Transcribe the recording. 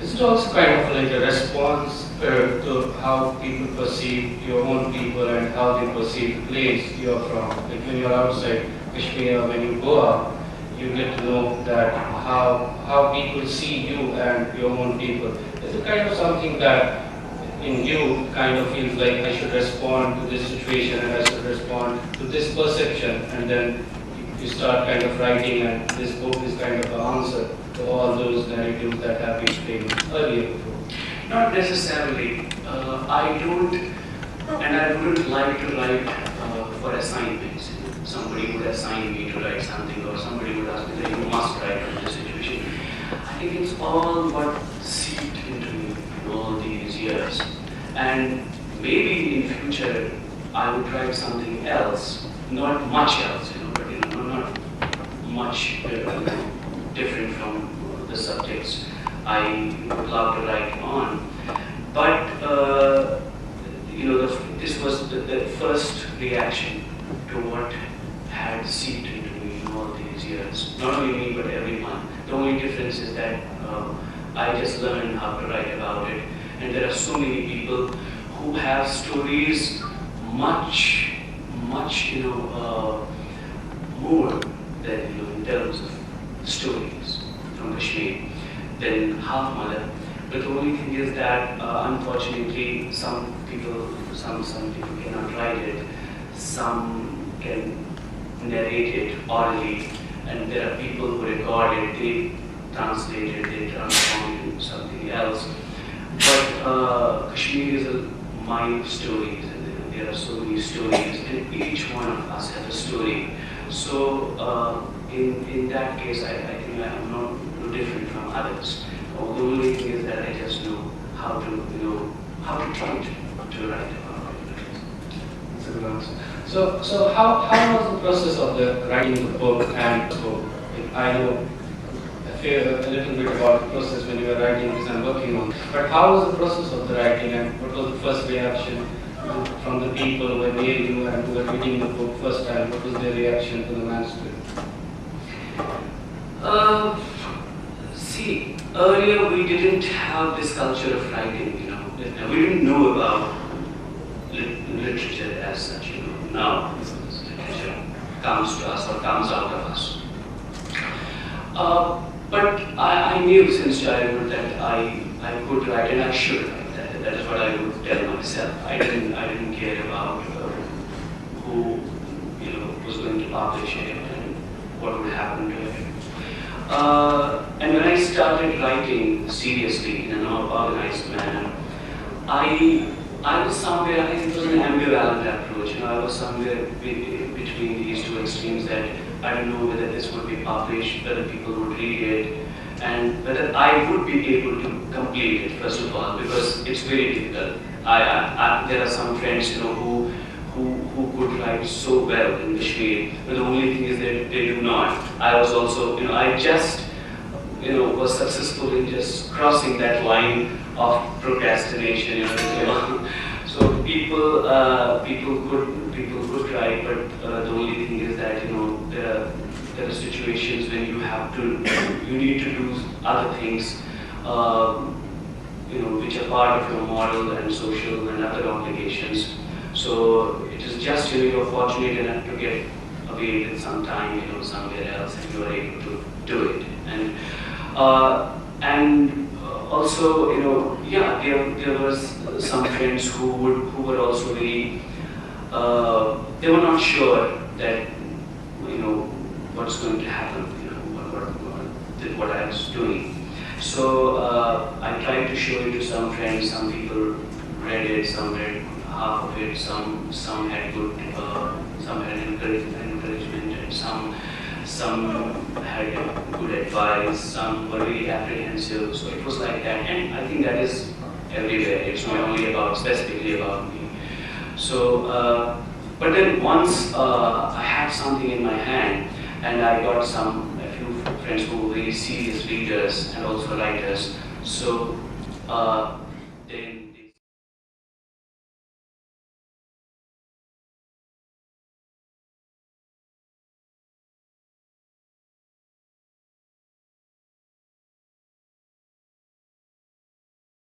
Is it also kind of like a response to how people perceive your own people and how they perceive the place you're from? Like when you're outside Kashmir, when you go out, you get to know that how people see you and your own people. Is it kind of something that in you kind of feels like I should respond to this situation and I should respond to this perception, and then you start kind of writing, and this book is kind of an answer to all those narratives that have been framed earlier before? Not necessarily. I don't, and I wouldn't like to write for assignments. Somebody would assign me to write something, or somebody would ask me that you must write on this situation. I think it's all what seeped into me all these years. And maybe in future I would write something else, not much else, but not much different from the subjects I would love to write on. But this was the first reaction to what had seeped into me in all these years. Not only me, but everyone. The only difference is that I just learned how to write about it. And there are so many people who have stories much more than in terms of stories from Kashmir than half mother. But the only thing is that unfortunately some people cannot write it, some can narrate it orally, and there are people who record it, they translate it, they transform it into something else. But Kashmir is a mine of stories, and there are so many stories, and each one of us has a story. So in that case, I think I am not no different from others. The only thing is that I just know how to try to write about it. That's a good answer. So how was the process of the writing the book and the book? I know a little bit about the process when you were writing this and working on it. But how was the process of the writing, and what was the first reaction from the people who were near you and who were reading the book first time? What was their reaction to the manuscript? See, earlier we didn't have this culture of writing, we didn't know about literature as such, Now literature comes to us or comes out of us. But I knew since childhood that I could write and I should write. That is what I would tell myself. I didn't care about who was going to publish it and what would happen to it. And when I started writing seriously in an organized manner, I was somewhere, I think it was an ambivalent approach. I was somewhere between these two extremes, that I don't know whether this would be published, whether people would read it, and whether I would be able to complete it, first of all, because it's very difficult. There are some friends who could write so well in Kashmir, but the only thing is that they do not. I was also, I just was successful in just crossing that line of procrastination. So people could write, but the only thing is that there are situations when you need to do other things, which are part of your moral and social and other obligations. So it is just you're fortunate enough to get away with some time, somewhere else, and you are able to do it. And also, there was some friends who were also very, they were not sure that, what's going to happen, what I was doing. So I tried to show it to some friends. Some people read it, some read half of it, some had good, some had encouragement, and some had good advice, some were really apprehensive. So it was like that, and I think that is everywhere. It's not only specifically about me. So, but then once I had something in my hand, and I got a few friends who were very serious readers and also writers. So then